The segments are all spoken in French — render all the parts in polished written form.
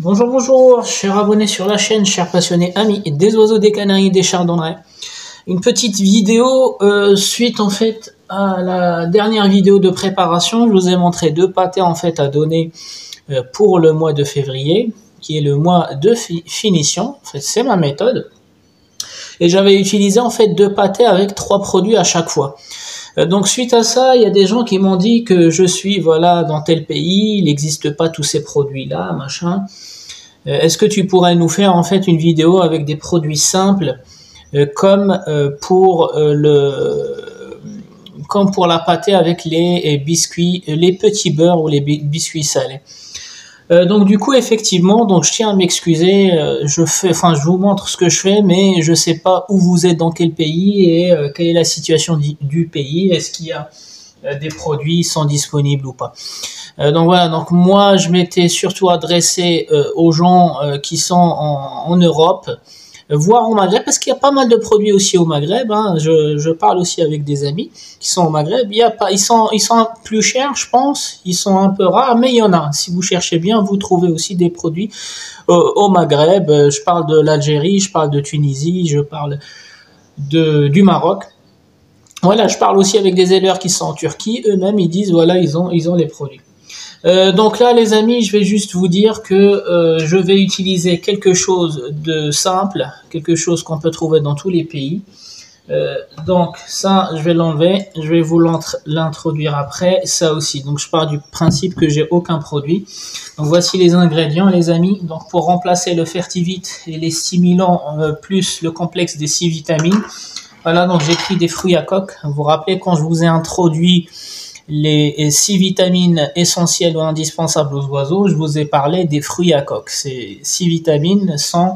Bonjour, bonjour, chers abonnés sur la chaîne, chers passionnés amis des oiseaux, des canaris, des chardonnerets. Une petite vidéo suite en fait à la dernière vidéo de préparation. Je vous ai montré deux pâtés en fait à donner pour le mois de février, qui est le mois de finition. En fait, c'est ma méthode. Et j'avais utilisé en fait deux pâtés avec 3 produits à chaque fois. Donc suite à ça, il y a des gens qui m'ont dit que je suis voilà dans tel pays, il n'existe pas tous ces produits-là, machin. Est-ce que tu pourrais nous faire en fait une vidéo avec des produits simples comme pour la pâtée avec les biscuits, les petits beurres ou les biscuits salés. Donc du coup effectivement, donc je tiens à m'excuser, je vous montre ce que je fais, mais je sais pas où vous êtes, dans quel pays et quelle est la situation du pays. Est-ce qu'il y a des produits sont disponibles ou pas. Donc voilà, donc moi je m'étais surtout adressé aux gens qui sont en Europe, voire au Maghreb, parce qu'il y a pas mal de produits aussi au Maghreb. Hein. Je parle aussi avec des amis qui sont au Maghreb. Ils sont plus chers, je pense. Ils sont un peu rares, mais il y en a. Si vous cherchez bien, vous trouvez aussi des produits au Maghreb. Je parle de l'Algérie, je parle de Tunisie, je parle du Maroc. Voilà, je parle aussi avec des éleveurs qui sont en Turquie. Eux-mêmes, ils disent voilà, ils ont les produits. Donc là, les amis, je vais juste vous dire que je vais utiliser quelque chose de simple, quelque chose qu'on peut trouver dans tous les pays. Donc ça, je vais l'enlever, je vais vous l'introduire après, ça aussi. Donc je pars du principe que j'ai aucun produit. Donc voici les ingrédients, les amis. Donc pour remplacer le Fertivit et les stimulants plus le complexe des 6 vitamines, voilà, donc j'ai pris des fruits à coque. Vous vous rappelez quand je vous ai introduit les 6 vitamines essentielles ou indispensables aux oiseaux, je vous ai parlé des fruits à coque. Ces 6 vitamines sont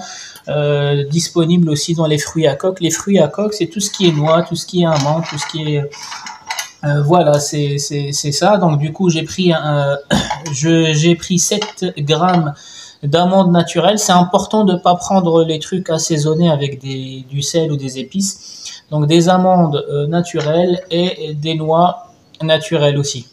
disponibles aussi dans les fruits à coque. Les fruits à coque, c'est tout ce qui est noix, tout ce qui est amande, tout ce qui est... voilà, c'est ça. Donc du coup, j'ai pris 7 grammes d'amandes naturelles. C'est important de ne pas prendre les trucs assaisonnés avec du sel ou des épices. Donc des amandes naturelles et des noix naturelles aussi.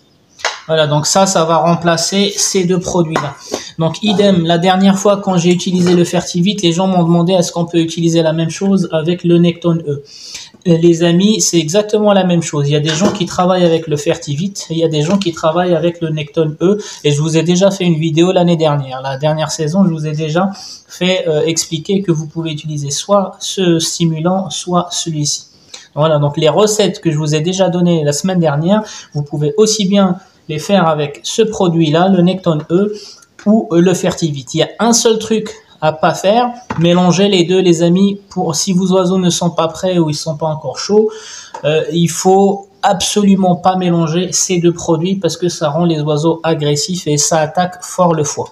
Voilà, donc ça va remplacer ces deux produits-là. Donc idem, la dernière fois quand j'ai utilisé le Fertivit, les gens m'ont demandé est-ce qu'on peut utiliser la même chose avec le Nectone E. Les amis, c'est exactement la même chose. Il y a des gens qui travaillent avec le Fertivit et il y a des gens qui travaillent avec le Nectone E. Et je vous ai déjà fait une vidéo l'année dernière. La dernière saison, je vous ai déjà fait expliquer que vous pouvez utiliser soit ce stimulant, soit celui-ci. Voilà, donc les recettes que je vous ai déjà données la semaine dernière, vous pouvez aussi bien les faire avec ce produit-là, le Nectone E, ou le Fertivit. Il y a un seul truc à pas faire, mélanger les deux, les amis. Si vos oiseaux ne sont pas prêts ou ils sont pas encore chauds, il faut absolument pas mélanger ces deux produits parce que ça rend les oiseaux agressifs et ça attaque fort le foie.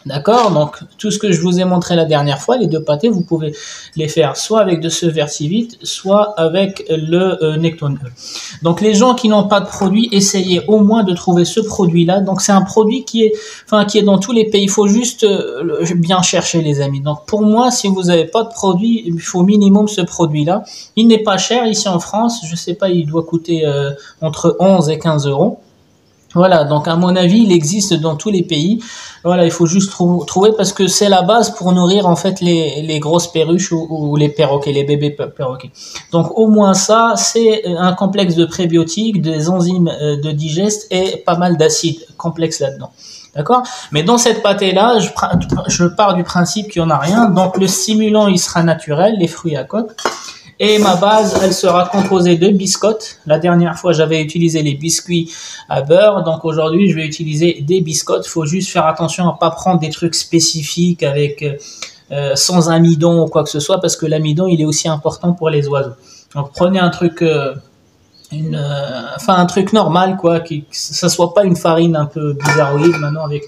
D'accord, donc tout ce que je vous ai montré la dernière fois, les deux pâtés, vous pouvez les faire soit avec de ce Fertivit, soit avec le Nectone E. Donc les gens qui n'ont pas de produit, essayez au moins de trouver ce produit-là. Donc c'est un produit qui est dans tous les pays. Il faut juste bien chercher, les amis. Donc pour moi, si vous n'avez pas de produit, il faut minimum ce produit-là. Il n'est pas cher ici en France. Je sais pas, il doit coûter entre 11 et 15 euros. Voilà, donc à mon avis, il existe dans tous les pays. Voilà, il faut juste trouver parce que c'est la base pour nourrir en fait les grosses perruches ou les perroquets, les bébés perroquets. Donc au moins ça, c'est un complexe de prébiotiques, des enzymes de digeste et pas mal d'acides complexes là-dedans. D'accord? Mais dans cette pâtée-là, je pars du principe qu'il n'y en a rien. Donc le stimulant, il sera naturel, les fruits à coque. Et ma base, elle sera composée de biscottes. La dernière fois, j'avais utilisé les biscuits à beurre. Donc aujourd'hui, je vais utiliser des biscottes. Il faut juste faire attention à ne pas prendre des trucs spécifiques avec sans amidon ou quoi que ce soit, parce que l'amidon, il est aussi important pour les oiseaux. Donc prenez un truc... un truc normal, quoi, que ça soit pas une farine un peu bizarroïde maintenant avec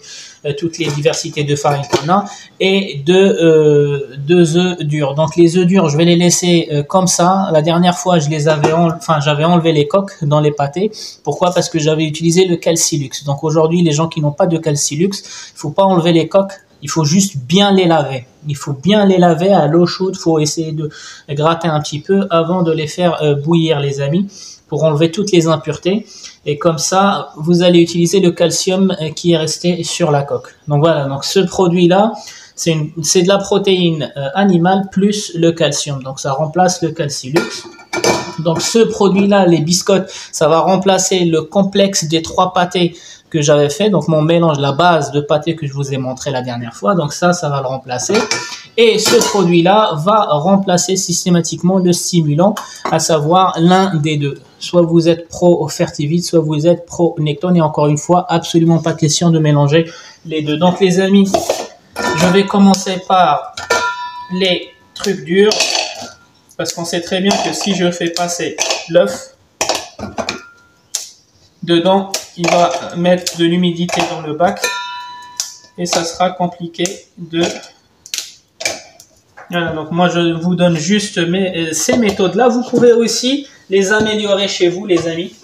toutes les diversités de farine qu'on a, et deux œufs durs. Donc les œufs durs, je vais les laisser comme ça. La dernière fois, j'avais enlevé les coques dans les pâtés. Pourquoi? Parce que j'avais utilisé le Calcilux. Donc aujourd'hui, les gens qui n'ont pas de Calcilux, il faut pas enlever les coques. Il faut juste bien les laver. Il faut bien les laver à l'eau chaude. Il faut essayer de gratter un petit peu avant de les faire bouillir, les amis. pour enlever toutes les impuretés. Et comme ça, vous allez utiliser le calcium qui est resté sur la coque. Donc voilà, donc ce produit-là, c'est de la protéine animale plus le calcium. Donc ça remplace le Calcilux. Donc ce produit-là, les biscottes, ça va remplacer le complexe des 3 pâtés que j'avais fait. Donc mon mélange, la base de pâté que je vous ai montré la dernière fois. Donc ça va le remplacer. Et ce produit-là va remplacer systématiquement le stimulant, à savoir l'un des deux. Soit vous êtes pro Fertivit, soit vous êtes pro Nectone. Et encore une fois, absolument pas question de mélanger les deux. Donc les amis, je vais commencer par les trucs durs. Parce qu'on sait très bien que si je fais passer l'œuf, dedans, il va mettre de l'humidité dans le bac. Et ça sera compliqué de... Voilà, donc moi je vous donne juste ces méthodes-là. Vous pouvez aussi les améliorer chez vous, les amis.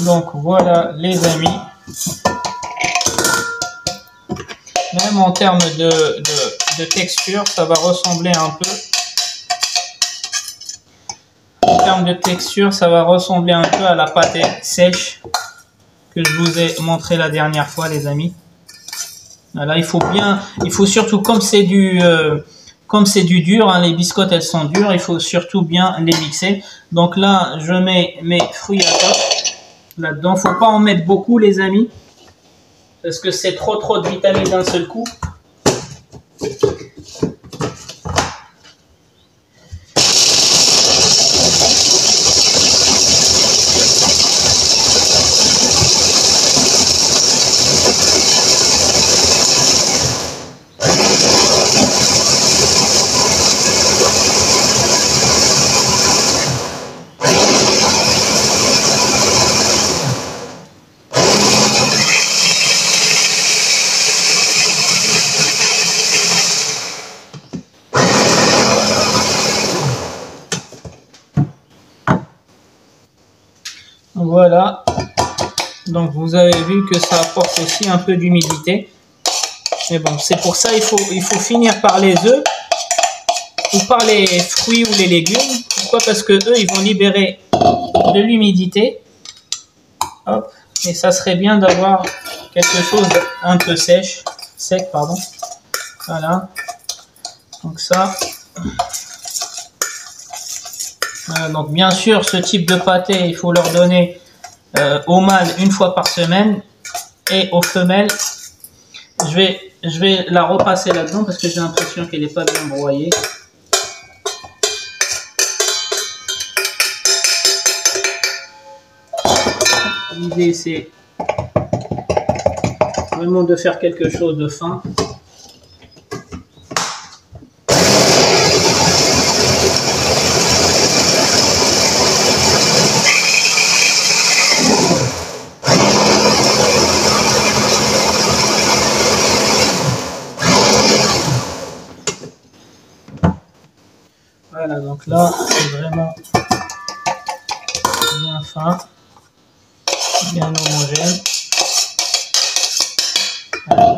Donc voilà les amis, même en termes de texture, ça va ressembler un peu, en termes de texture, ça va ressembler un peu à la pâte sèche que je vous ai montré la dernière fois les amis. Voilà, il faut surtout, comme c'est du dur, hein, les biscottes elles sont dures, il faut surtout bien les mixer. Donc là, je mets mes fruits à top là-dedans. Faut pas en mettre beaucoup les amis, parce que c'est trop de vitamines d'un seul coup. Voilà, donc vous avez vu que ça apporte aussi un peu d'humidité. Mais bon, c'est pour ça il faut finir par les œufs ou par les fruits ou les légumes. Pourquoi? Parce que eux, ils vont libérer de l'humidité. Hop, et ça serait bien d'avoir quelque chose d'un peu sec, pardon. Voilà, donc ça. Voilà, donc bien sûr, ce type de pâté, il faut leur donner aux mâles 1 fois par semaine, et aux femelles, je vais la repasser là-dedans parce que j'ai l'impression qu'elle n'est pas bien broyée. L'idée c'est vraiment de faire quelque chose de fin. Voilà, donc là, c'est vraiment bien fin, bien homogène. Voilà.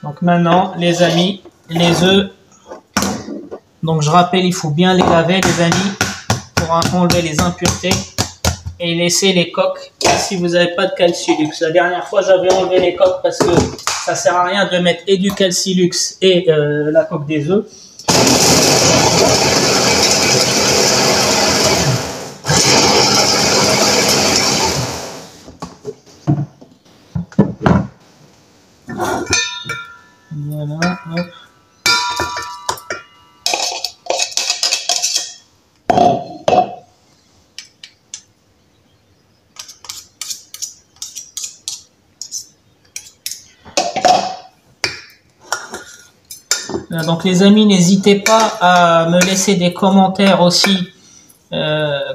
Donc maintenant, les amis, les œufs, donc je rappelle, il faut bien les laver, les amis, pour enlever les impuretés. et laisser les coques si vous n'avez pas de Calsilux. La dernière fois, j'avais enlevé les coques parce que ça sert à rien de mettre et du Calsilux et la coque des œufs. Voilà, hop. Donc les amis, n'hésitez pas à me laisser des commentaires aussi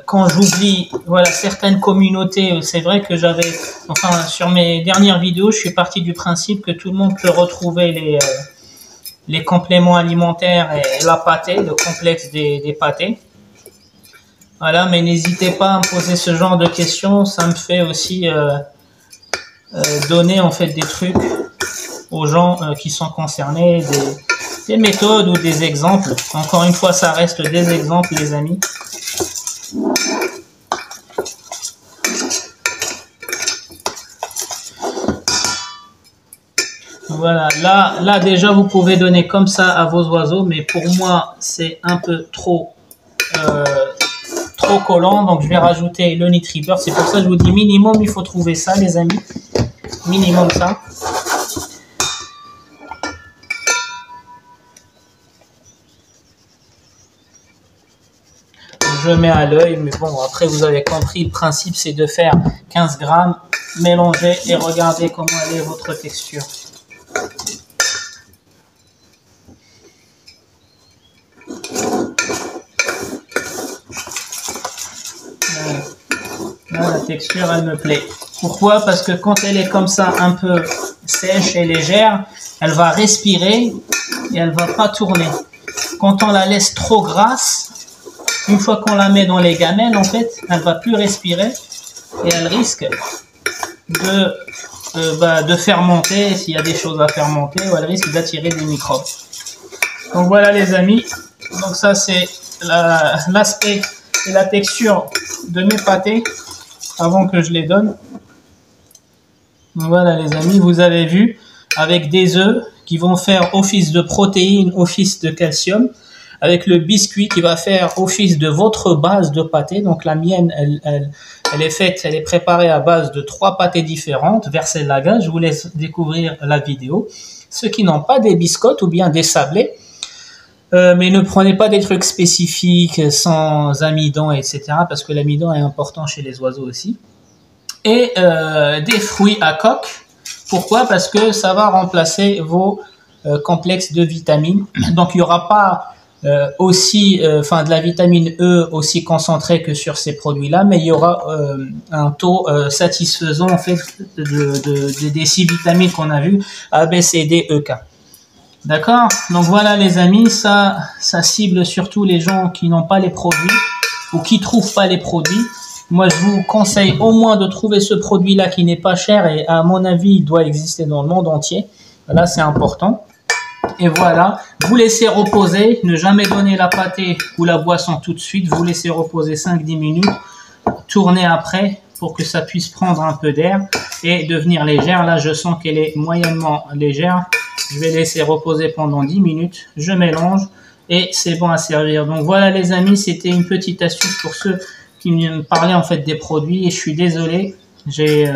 quand j'oublie voilà, certaines communautés. C'est vrai que enfin sur mes dernières vidéos, je suis parti du principe que tout le monde peut retrouver les compléments alimentaires et la pâtée, le complexe des pâtés. Voilà, mais n'hésitez pas à me poser ce genre de questions, ça me fait aussi donner en fait des trucs aux gens qui sont concernés, des méthodes ou des exemples. Encore une fois, ça reste des exemples, les amis. Voilà, là déjà vous pouvez donner comme ça à vos oiseaux, mais pour moi c'est un peu trop collant, donc je vais rajouter le Nitribur. C'est pour ça que je vous dis minimum, il faut trouver ça, les amis, minimum ça. Je mets à l'œil, mais bon, après vous avez compris, le principe c'est de faire 15 grammes, mélanger et regardez comment elle est votre texture. Là, la texture elle me plaît. Pourquoi? Parce que quand elle est comme ça un peu sèche et légère, elle va respirer et elle va pas tourner. Quand on la laisse trop grasse, une fois qu'on la met dans les gamelles, en fait, elle va plus respirer et elle risque de fermenter s'il y a des choses à fermenter, ou elle risque d'attirer des microbes. Donc voilà les amis, donc ça c'est l'aspect et la texture de mes pâtés avant que je les donne. Donc voilà les amis, vous avez vu, avec des œufs qui vont faire office de protéines, office de calcium, avec le biscuit qui va faire office de votre base de pâté. Donc la mienne, elle est faite, elle est préparée à base de 3 pâtés différentes, Vercellaga. Je vous laisse découvrir la vidéo. Ceux qui n'ont pas des biscottes ou bien des sablés, mais ne prenez pas des trucs spécifiques sans amidon, etc. parce que l'amidon est important chez les oiseaux aussi. Et des fruits à coque. Pourquoi? Parce que ça va remplacer vos complexes de vitamines. Donc il n'y aura pas de la vitamine E aussi concentrée que sur ces produits-là, mais il y aura un taux satisfaisant en fait des 6 vitamines qu'on a vu, A, B, C, D, E, K. D'accord? Donc voilà les amis, ça cible surtout les gens qui n'ont pas les produits ou qui trouvent pas les produits. Moi je vous conseille au moins de trouver ce produit-là qui n'est pas cher et à mon avis il doit exister dans le monde entier. Là c'est important. Et voilà, vous laissez reposer, ne jamais donner la pâtée ou la boisson tout de suite, vous laissez reposer 5-10 minutes, tournez après pour que ça puisse prendre un peu d'air et devenir légère. Là, je sens qu'elle est moyennement légère, je vais laisser reposer pendant 10 minutes, je mélange et c'est bon à servir. Donc voilà les amis, c'était une petite astuce pour ceux qui me parlaient en fait des produits et je suis désolé, j'avais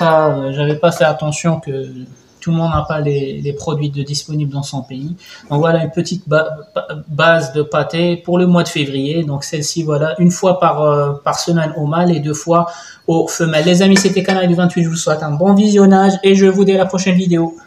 pas fait attention que tout le monde n'a pas les produits disponibles dans son pays. Donc voilà une petite base de pâté pour le mois de février. Donc celle-ci, voilà, une fois par semaine au mâle et 2 fois aux femelles. Les amis, c'était Canaille du 28. Je vous souhaite un bon visionnage et je vous dis à la prochaine vidéo.